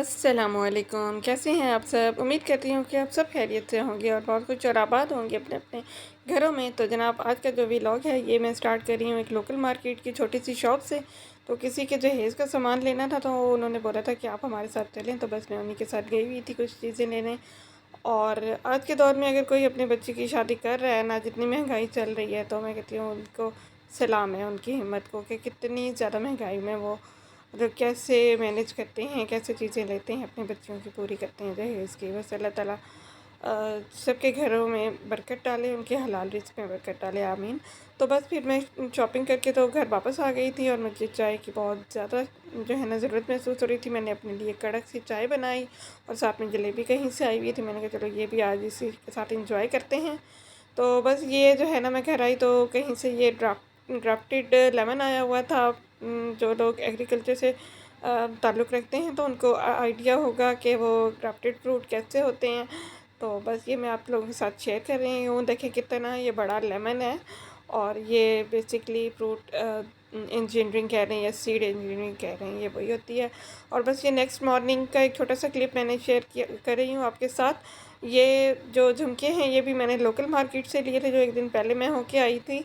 अस्सलामुअलैकुम, कैसे हैं आप सब। उम्मीद करती हूँ कि आप सब खैरियत से होंगे और बहुत कुछ और आबाद होंगे अपने अपने घरों में। तो जनाब, आज का जो व्लॉग है ये मैं स्टार्ट कर रही हूँ एक लोकल मार्केट की छोटी सी शॉप से। तो किसी के जहेज़ का सामान लेना था, तो उन्होंने बोला था कि आप हमारे साथ चलें, तो बस मैं उन्हीं के साथ गई हुई थी कुछ चीज़ें लेने। और आज के दौर में अगर कोई अपने बच्चे की शादी कर रहा है ना, जितनी महंगाई चल रही है, तो मैं कहती हूँ उनको सलाम है उनकी हिम्मत को कि कितनी ज़्यादा महंगाई में वो मतलब कैसे मैनेज करते हैं, कैसे चीज़ें लेते हैं, अपने बच्चों की पूरी करते हैं दहेज की। बस अल्लाह ताला सबके घरों में बरकत डाले, उनके हलाल रिज़्क़ में बरकत डाले, आमीन। तो बस फिर मैं शॉपिंग करके तो घर वापस आ गई थी और मुझे चाय की बहुत ज़्यादा जो है ना ज़रूरत महसूस हो रही थी। मैंने अपने लिए कड़क सी चाय बनाई और साथ में जलेबी कहीं से आई हुई थी। मैंने कहा चलो ये भी आज इसी के साथ इंजॉय करते हैं। तो बस ये जो है ना, मैं घर आई तो कहीं से ये ड्राफ्टेड लेमन आया हुआ था। जो लोग एग्रीकल्चर से ताल्लुक़ रखते हैं तो उनको आइडिया होगा कि वो ग्राफ्टेड फ्रूट कैसे होते हैं। तो बस ये मैं आप लोगों के साथ शेयर कर रही हूँ। देखें कितना ये बड़ा लेमन है। और ये बेसिकली फ्रूट इंजीनियरिंग कह रहे हैं या सीड इंजीनियरिंग कह रहे हैं, ये वही होती है। और बस ये नेक्स्ट मॉर्निंग का एक छोटा सा क्लिप मैंने शेयर किया कर रही हूँ आपके साथ। ये जो झुमके हैं ये भी मैंने लोकल मार्केट से लिए थे, जो एक दिन पहले मैं होके आई थी।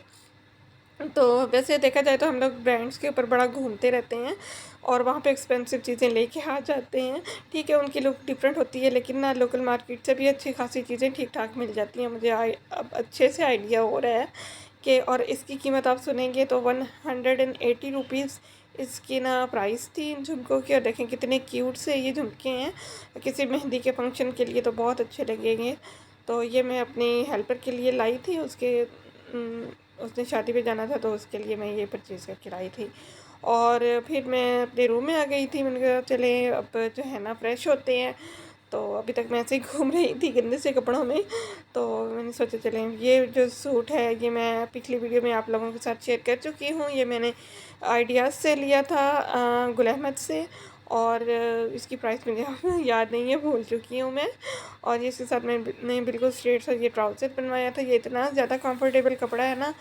तो वैसे देखा जाए तो हम लोग ब्रांड्स के ऊपर बड़ा घूमते रहते हैं और वहाँ पे एक्सपेंसिव चीज़ें लेके आ जाते हैं। ठीक है, उनकी लुक डिफरेंट होती है, लेकिन ना लोकल मार्केट से भी अच्छी खासी चीज़ें ठीक ठाक मिल जाती हैं। मुझे अब अच्छे से आइडिया हो रहा है कि और इसकी कीमत आप सुनेंगे तो 180 रुपीज़ इसकी ना प्राइस थी इन झुमकों की। और देखें कितने क्यूट से ये झुमके हैं, किसी मेहंदी के फंक्शन के लिए तो बहुत अच्छे लगेंगे। तो ये मैं अपनी हेल्पर के लिए लाई थी, उसने शादी पे जाना था तो उसके लिए मैं ये परचेज़ करके लाई थी। और फिर मैं अपने रूम में आ गई थी। मैंने कहा चले अब जो है ना फ्रेश होते हैं। तो अभी तक मैं ऐसे ही घूम रही थी गंदे से कपड़ों में। तो मैंने सोचा चलें, ये जो सूट है ये मैं पिछली वीडियो में आप लोगों के साथ शेयर कर चुकी हूँ। ये मैंने आइडियाज़ से लिया था, गुल अहमद से। और इसकी प्राइस मुझे याद नहीं है, भूल चुकी हूँ मैं। और इसके साथ मैंने बिल्कुल स्ट्रेट सा ये ट्राउज़र बनवाया था। ये इतना ज़्यादा कंफर्टेबल कपड़ा है ना,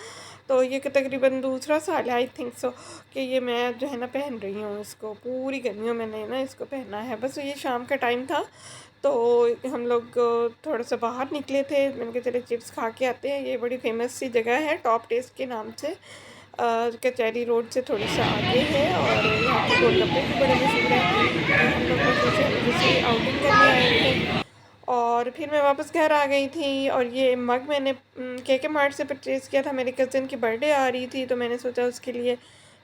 तो ये कि तकरीबन दूसरा साल है आई थिंक सो कि ये मैं जो है ना पहन रही हूँ इसको। पूरी गर्मियों में मैंने ना इसको पहना है। बस ये शाम का टाइम था तो हम लोग थोड़ा सा बाहर निकले थे। मैंने कहा चले चिप्स खा के आते हैं। ये बड़ी फेमस सी जगह है टॉप टेस्ट के नाम से, कचहरी रोड से थोड़ा सा आगे है। और यहाँ के गोलगप्पे भी बड़े मशहूर हैं। तो हम लोग बस ऐसे हल्की सी आउटिंग करने आए थे और फिर मैं वापस घर आ गई थी। और ये मग मैंने के मार्ट से परचेज़ किया था। मेरी कज़न की बर्थडे आ रही थी तो मैंने सोचा उसके लिए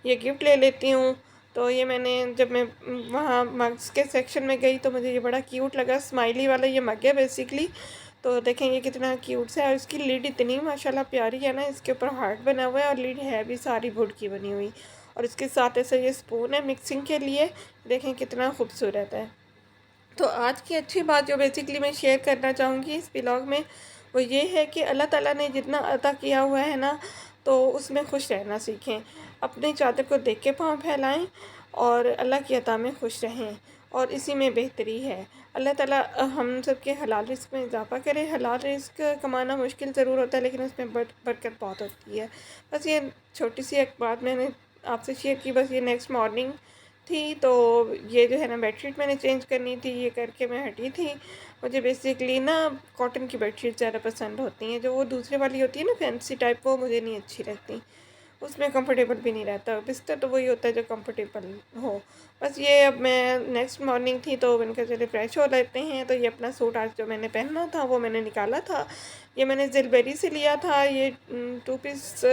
ये गिफ्ट ले लेती हूँ। तो ये मैंने जब मैं वहाँ मग्स के सेक्शन में गई तो मुझे ये बड़ा क्यूट लगा। स्माइली वाला ये मग है बेसिकली। तो देखेंगे कितना क्यूट सा है। और इसकी लिड इतनी माशाल्लाह प्यारी है ना, इसके ऊपर हार्ट बना हुआ है और लिड है भी सारी वुड की बनी हुई। और इसके साथ ऐसे ये स्पून है मिक्सिंग के लिए, देखें कितना खूबसूरत है। तो आज की अच्छी बात जो बेसिकली मैं शेयर करना चाहूँगी इस व्लॉग में, वो ये है कि अल्लाह ताला ने जितना अता किया हुआ है ना, तो उसमें खुश रहना सीखें। अपनी चादर को देख के पाँव फैलाएं और अल्लाह की अता में खुश रहें, और इसी में बेहतरी है। अल्लाह ताला हम सब के हलाल रिज़्क़ में इजाफ़ा करे। हलाल रिज़्क़ कमाना मुश्किल ज़रूर होता है, लेकिन उसमें बरकत बहुत होती है। बस ये छोटी सी एक बात मैंने आपसे शेयर की। बस ये नेक्स्ट मॉर्निंग थी तो ये जो है ना बेडशीट मैंने चेंज करनी थी, ये करके मैं हटी थी। मुझे बेसिकली ना कॉटन की बेडशीट ज़्यादा पसंद होती हैं। जो वो दूसरे वाली होती है ना फैंसी टाइप, वो मुझे नहीं अच्छी लगती। उसमें कंफर्टेबल भी नहीं रहता। बिस्तर तो वही होता है जो कंफर्टेबल हो। बस ये अब मैं नेक्स्ट मॉर्निंग थी तो मैंने कहा चले फ्रेश हो लेते हैं। तो ये अपना सूट आज जो मैंने पहनना था वो मैंने निकाला था। ये मैंने ज़िलबेरी से लिया था। ये 2 पीस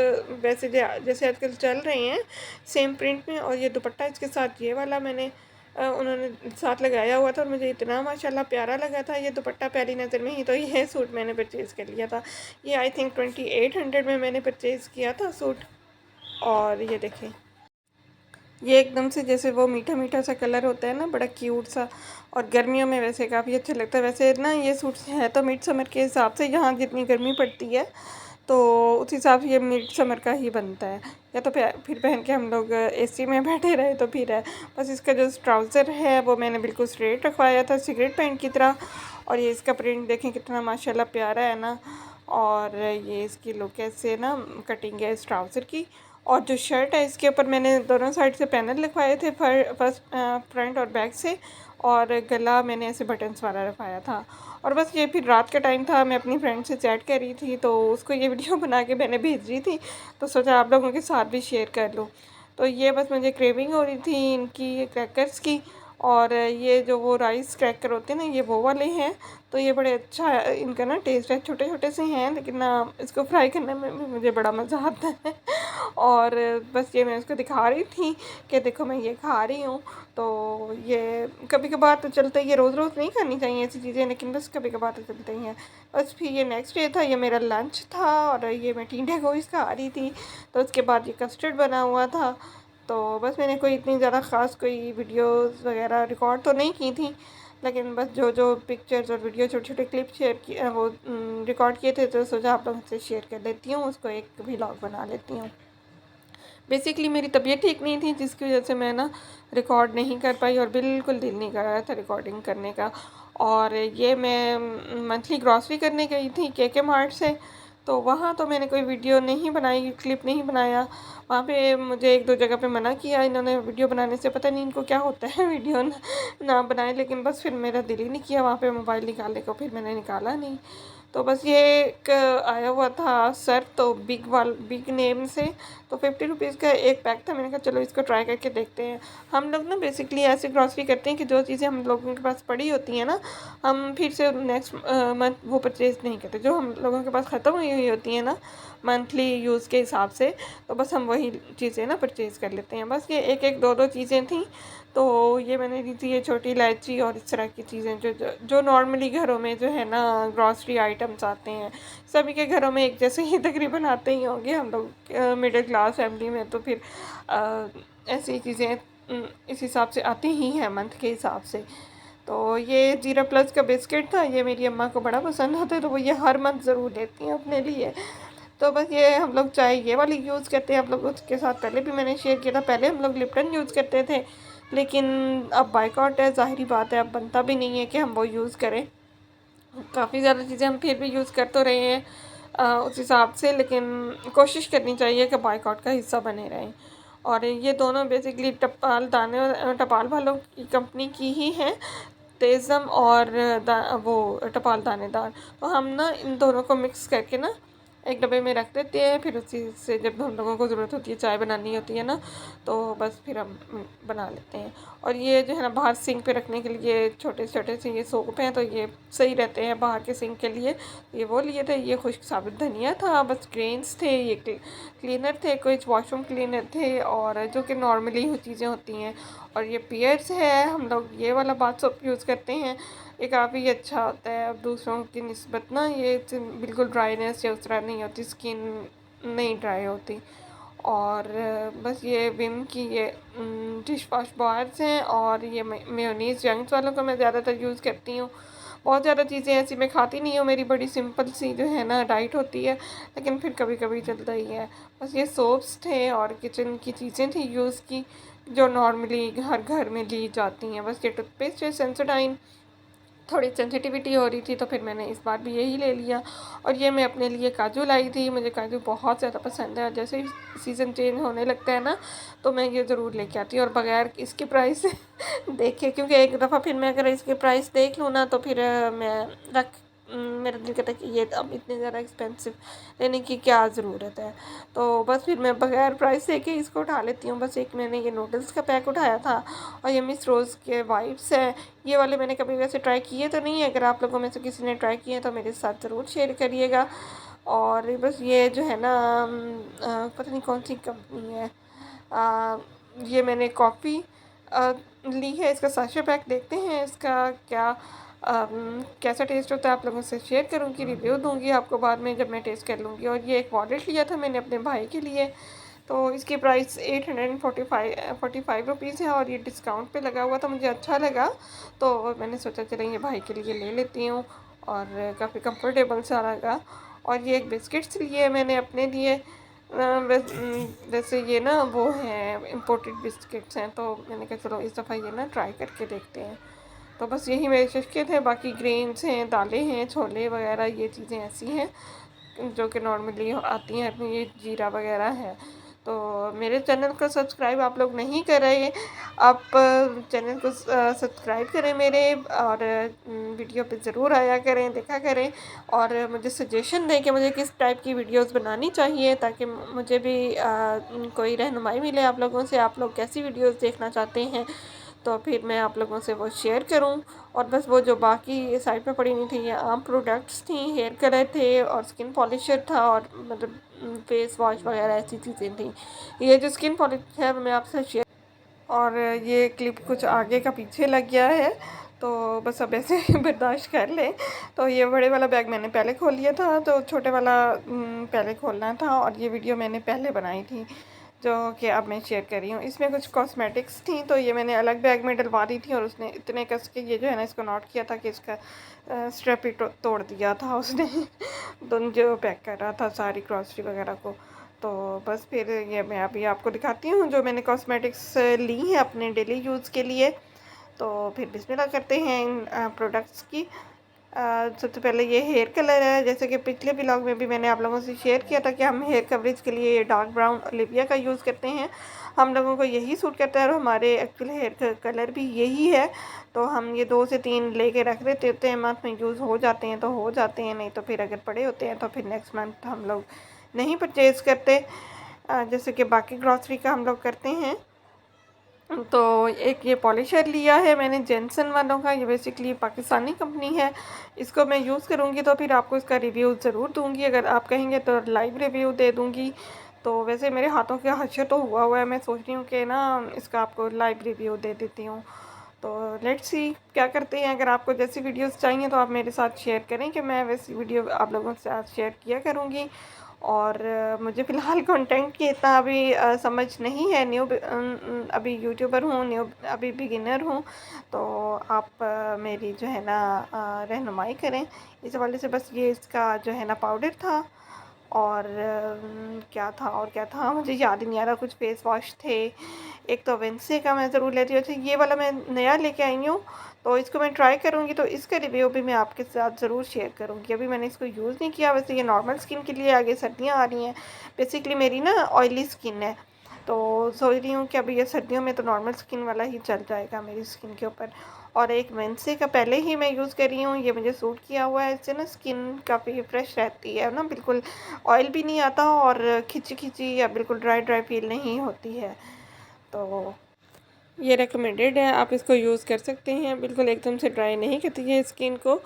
वैसे जैसे आजकल चल रहे हैं सेम प्रिंट में। और ये दुपट्टा इसके साथ ये वाला मैंने उन्होंने साथ लगाया हुआ था और मुझे इतना माशाल्लाह प्यारा लगा था ये दुपट्टा पहली नज़र में ही। तो ये सूट मैंने परचेज़ कर लिया था। ये आई थिंक 2800 में मैंने परचेज़ किया था सूट। और ये देखें, ये एकदम से जैसे वो मीठा मीठा सा कलर होता है ना, बड़ा क्यूट सा। और गर्मियों में वैसे काफ़ी अच्छा लगता है। वैसे ना ये सूट है तो मिड समर के हिसाब से, यहाँ जितनी गर्मी पड़ती है तो उस हिसाब से ये मिड समर का ही बनता है। या तो फिर पहन के हम लोग एसी में बैठे रहे तो फिर है। बस इसका जो ट्राउज़र है वो मैंने बिल्कुल स्ट्रेट रखवाया था सिगरेट पैंट की तरह। और ये इसका प्रिंट देखें कितना माशाल्लाह प्यारा है ना। और ये इसकी लुक ऐसे ना कटिंग है इस ट्राउज़र की। और जो शर्ट है इसके ऊपर मैंने दोनों साइड से पैनल लिखवाए थे, फर्स्ट फ्रंट और बैक से। और गला मैंने ऐसे बटन्स वाला रखवाया था। और बस ये फिर रात का टाइम था, मैं अपनी फ्रेंड से चैट कर रही थी तो उसको ये वीडियो बना के मैंने भेज रही थी, तो सोचा आप लोगों के साथ भी शेयर कर लूँ। तो ये बस मुझे क्रेविंग हो रही थी इनकी क्रैकर्स की, और ये जो वो राइस क्रैकर होते हैं ना, ये वो वाले हैं। तो ये बड़े अच्छा है इनका ना टेस्ट है, छोटे छोटे से हैं लेकिन ना इसको फ्राई करने में भी मुझे बड़ा मज़ा आता है। और बस ये मैं उसको दिखा रही थी कि देखो मैं ये खा रही हूँ। तो ये कभी कभार तो चलता ही है, रोज़ रोज़ नहीं खानी चाहिए ऐसी चीज़ें, लेकिन बस कभी कभार तो चलते ही हैं। बस फिर ये नेक्स्ट डे था, ये मेरा लंच था और ये मैं टिंडे गोश्त खा रही थी। तो उसके बाद ये कस्टर्ड बना हुआ था। तो बस मैंने कोई इतनी ज़्यादा ख़ास कोई वीडियोस वगैरह रिकॉर्ड तो नहीं की थी, लेकिन बस जो जो पिक्चर्स और वीडियो छोटे छोटे क्लिप शेयर किए वो रिकॉर्ड किए थे, तो सोचा आप लोगों से शेयर कर लेती हूँ, उसको एक व्लॉग बना लेती हूँ। बेसिकली मेरी तबीयत ठीक नहीं थी जिसकी वजह से मैं ना रिकॉर्ड नहीं कर पाई, और बिल्कुल दिल नहीं कर रहा था रिकॉर्डिंग करने का। और ये मैं मंथली ग्रॉसरी करने गई थी के मार्ट से, तो वहाँ तो मैंने कोई वीडियो नहीं बनाई, क्लिप नहीं बनाया। वहाँ पे मुझे एक दो जगह पे मना किया इन्होंने वीडियो बनाने से, पता नहीं इनको क्या होता है वीडियो ना बनाए, लेकिन बस फिर मेरा दिल ही नहीं किया वहाँ पे मोबाइल निकालने को, फिर मैंने निकाला नहीं। तो बस ये एक आया हुआ था सर, तो बिग नेम से, तो 50 रुपीज़ का एक पैक था। मैंने कहा चलो इसको ट्राई करके देखते हैं। हम लोग ना बेसिकली ऐसे ग्रॉसरी करते हैं कि जो चीज़ें हम लोगों के पास पड़ी होती हैं ना, हम फिर से नेक्स्ट मंथ वो परचेज़ नहीं करते। जो हम लोगों के पास ख़त्म हुई हुई होती है ना मंथली यूज़ के हिसाब से, तो बस हम वही चीज़ें ना परचेज़ कर लेते हैं। बस ये एक एक दो दो चीज़ें थी, तो ये मैंने ली थी, ये छोटी इलायची और इस तरह की चीज़ें जो नॉर्मली घरों में जो है ना ग्रॉसरी आइटम्स आते हैं, सभी के घरों में एक जैसे ही तकरीबन आते ही होंगे। हम लोग मिडिल क्लास फैमिली में तो फिर ऐसी चीज़ें इस हिसाब से आती ही हैं मंथ के हिसाब से। तो ये जीरा प्लस का बिस्किट था, ये मेरी अम्मा को बड़ा पसंद होता है, तो वो ये हर मंथ ज़रूर लेती हैं अपने लिए। तो बस ये हम लोग चाय ये वाली यूज़ करते हैं। आप लोगों के साथ पहले भी मैंने शेयर किया था, पहले हम लोग लिप्टन यूज़ करते थे, लेकिन अब बाइकआउट है, ज़ाहिरी बात है अब बनता भी नहीं है कि हम वो यूज़ करें। काफ़ी ज़्यादा चीज़ें हम फिर भी यूज़ कर तो रहे हैं उस हिसाब से, लेकिन कोशिश करनी चाहिए कि बाइकआउट का हिस्सा बने रहें। और ये दोनों बेसिकली टपाल वालों की कंपनी की ही हैं, तेज़म और वो टपाल दानेदार। तो हम ना इन दोनों को मिक्स करके ना एक डब्बे में रख देते हैं, फिर उसी से जब हम लोगों को ज़रूरत होती है, चाय बनानी होती है ना, तो बस फिर हम बना लेते हैं। और ये जो है ना बाहर सिंक पे रखने के लिए छोटे छोटे से ये सोप हैं, तो ये सही रहते हैं बाहर के सिंक के लिए। ये वो लिए थे, ये खुश्क साबुत धनिया था, बस ग्रेन्स थे, ये क्लीनर थे, कुछ वॉशरूम क्लीनर थे, और जो कि नॉर्मली चीज़ें होती हैं। और ये पियर्स है, हम लोग ये वाला बाथ सोप यूज़ करते हैं, ये काफ़ी अच्छा होता है। अब दूसरों की निस्बत ना ये बिल्कुल ड्राइनेस या उस तरह नहीं होती, स्किन नहीं ड्राई होती। और बस ये विम की ये डिश वॉश बार्स हैं, और ये मेयोनीज़ यंग्स वालों का मैं ज़्यादातर यूज़ करती हूँ। बहुत ज़्यादा चीज़ें ऐसी मैं खाती नहीं हूँ, मेरी बड़ी सिंपल सी जो है ना डाइट होती है, लेकिन फिर कभी कभी चलता ही है। बस ये सोप्स थे और किचन की चीज़ें थी यूज़ की, जो नॉर्मली हर घर में ली जाती हैं। बस ये टूथपेस्ट है सेंसोडाइन, थोड़ी सेंसिटिविटी हो रही थी तो फिर मैंने इस बार भी यही ले लिया। और ये मैं अपने लिए काजू लाई थी, मुझे काजू बहुत ज़्यादा पसंद है, और जैसे ही सीज़न चेंज होने लगता है ना तो मैं ये ज़रूर लेके आती हूँ। और बगैर इसके प्राइस देखे, क्योंकि एक दफ़ा फिर मैं अगर इसके प्राइस देख लूँ ना तो फिर मैं मेरा दिल कहता है कि ये अब इतने ज़्यादा एक्सपेंसिव लेने की क्या ज़रूरत है। तो बस फिर मैं बगैर प्राइस देखे इसको उठा लेती हूँ। बस एक मैंने ये नूडल्स का पैक उठाया था, और ये मिस रोज़ के वाइप्स है, ये वाले मैंने कभी वैसे ट्राई किए तो नहीं है। अगर आप लोगों में से किसी ने ट्राई किए तो मेरे साथ ज़रूर शेयर करिएगा। और बस ये जो है ना पता नहीं कौन सी कंपनी है, ये मैंने कॉफ़ी ली है, इसका साशा पैक देखते हैं इसका क्या कैसा टेस्ट होता है, आप लोगों से शेयर करूँगी, रिव्यू दूँगी आपको बाद में जब मैं टेस्ट कर लूँगी। और ये एक वॉलेट लिया था मैंने अपने भाई के लिए, तो इसकी प्राइस 845 है, और ये डिस्काउंट पे लगा हुआ था, मुझे अच्छा लगा तो मैंने सोचा चलो ये भाई के लिए ले लेती हूँ, और काफ़ी कंफर्टेबल सा लगा। और ये एक बिस्किट्स लिए मैंने अपने लिए, वैसे ये ना वो हैं इम्पोर्टेड बिस्किट्स हैं, तो मैंने कहा चलो इस दफ़ा ये ना ट्राई करके देखते हैं। तो बस यही मेरे चस्के थे, बाकी ग्रेन्स हैं, दालें हैं, छोले वगैरह ये चीज़ें ऐसी हैं जो कि नॉर्मली आती हैं, ये जीरा वगैरह है। तो मेरे चैनल को सब्सक्राइब आप लोग नहीं कर रहे, आप चैनल को सब्सक्राइब करें मेरे, और वीडियो पे ज़रूर आया करें, देखा करें, और मुझे सजेशन दें कि मुझे किस टाइप की वीडियोस बनानी चाहिए, ताकि मुझे भी कोई रहनुमाई मिले आप लोगों से, आप लोग कैसी वीडियोस देखना चाहते हैं, तो फिर मैं आप लोगों से वो शेयर करूं। और बस वो जो बाकी साइड पे पड़ी हुई थी, ये आम प्रोडक्ट्स थी, हेयर कलर थे और स्किन पॉलिशर था, और मतलब फेस वॉश वगैरह ऐसी चीज़ें थी। ये जो स्किन पॉलिश है मैं आपसे शेयर, और ये क्लिप कुछ आगे का पीछे लग गया है, तो बस अब ऐसे बर्दाश्त कर लें। तो ये बड़े वाला बैग मैंने पहले खोल लिया था, तो छोटे वाला पहले खोलना था, और ये वीडियो मैंने पहले बनाई थी जो कि अब मैं शेयर कर रही हूँ। इसमें कुछ कॉस्मेटिक्स थी, तो ये मैंने अलग बैग में डलवा दी थी, और उसने इतने कस के ये जो है ना इसको नॉट किया था कि इसका स्ट्रेप ही तोड़ दिया था उसने दोनों जो पैक कर रहा था सारी ग्रॉसरी वगैरह को। तो बस फिर ये मैं अभी आपको दिखाती हूँ जो मैंने कॉस्मेटिक्स ली हैं अपने डेली यूज़ के लिए। तो फिर बिस्मिल्लाह करते हैं इन प्रोडक्ट्स की। सबसे पहले ये हेयर कलर है, जैसे कि पिछले व्लॉग में भी मैंने आप लोगों से शेयर किया था कि हम हेयर कवरेज के लिए ये डार्क ब्राउन ओलिविया का यूज़ करते हैं। हम लोगों को यही सूट करता है, और हमारे एक्चुअल हेयर कलर भी यही है। तो हम ये 2 से 3 लेके रख देते होते हैं, मंथ में यूज़ हो जाते हैं तो हो जाते हैं, नहीं तो फिर अगर पड़े होते हैं तो फिर नेक्स्ट मंथ हम लोग नहीं परचेज़ करते, जैसे कि बाकी ग्रॉसरी का हम लोग करते हैं। तो एक ये पॉलिशर लिया है मैंने जेंसन वालों का, ये बेसिकली पाकिस्तानी कंपनी है। इसको मैं यूज़ करूँगी तो फिर आपको इसका रिव्यू ज़रूर दूँगी, अगर आप कहेंगे तो लाइव रिव्यू दे दूँगी। तो वैसे मेरे हाथों के हश्र तो हुआ है, मैं सोच रही हूँ कि ना इसका आपको लाइव रिव्यू दे देती हूँ। तो लेट्स सी क्या करते हैं। अगर आपको जैसी वीडियोस चाहिए तो आप मेरे साथ शेयर करें कि मैं वैसी वीडियो आप लोगों के साथ शेयर किया करूँगी। और मुझे फ़िलहाल कंटेंट की इतना अभी समझ नहीं है, अभी यूट्यूबर हूँ, अभी बिगिनर हूँ। तो आप मेरी जो है ना रहनुमाई करें इस हवाले से। बस ये इसका जो है ना पाउडर था, और क्या था मुझे याद नहीं आ रहा, कुछ फेस वॉश थे। एक तो वेंसे का मैं ज़रूर लेती हूँ। अच्छा, ये वाला मैं नया लेके आई हूँ, तो इसको मैं ट्राई करूँगी, तो इसका रिव्यू भी मैं आपके साथ ज़रूर शेयर करूँगी। अभी मैंने इसको यूज़ नहीं किया, वैसे ये नॉर्मल स्किन के लिए, आगे सर्दियाँ आ रही हैं, बेसिकली मेरी ना ऑयली स्किन है, तो सोच रही हूँ कि अभी ये सर्दियों में तो नॉर्मल स्किन वाला ही चल जाएगा मेरी स्किन के ऊपर। और एक वेंसे का पहले ही मैं यूज़ कर रही हूँ, ये मुझे सूट किया हुआ है, इससे ना स्किन काफ़ी फ्रेश रहती है ना, बिल्कुल ऑयल भी नहीं आता, और खिंची खिंची या बिल्कुल ड्राई ड्राई फील नहीं होती है। तो ये रेकमेंडेड है, आप इसको यूज़ कर सकते हैं, बिल्कुल एकदम से ड्राई नहीं करती है स्किन को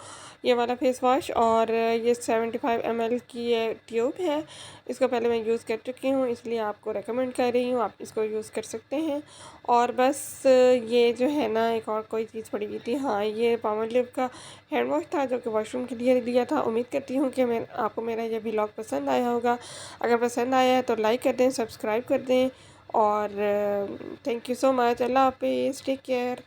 ये वाला फेस वॉश। और ये 75 ml की ये ट्यूब है, इसको पहले मैं यूज़ कर चुकी हूँ, इसलिए आपको रेकमेंड कर रही हूँ, आप इसको यूज़ कर सकते हैं। और बस ये जो है ना एक और कोई चीज़ पड़ी हुई थी, हाँ, ये पामोलिव का हैंड वॉश था जो कि वॉशरूम के लिए लिया था। उम्मीद करती हूँ कि मैं आपको मेरा ये व्लॉग पसंद आया होगा। अगर पसंद आया है तो लाइक कर दें, सब्सक्राइब कर दें, और थैंक यू सो मच। अल्लाह हाफिज़, टेक केयर।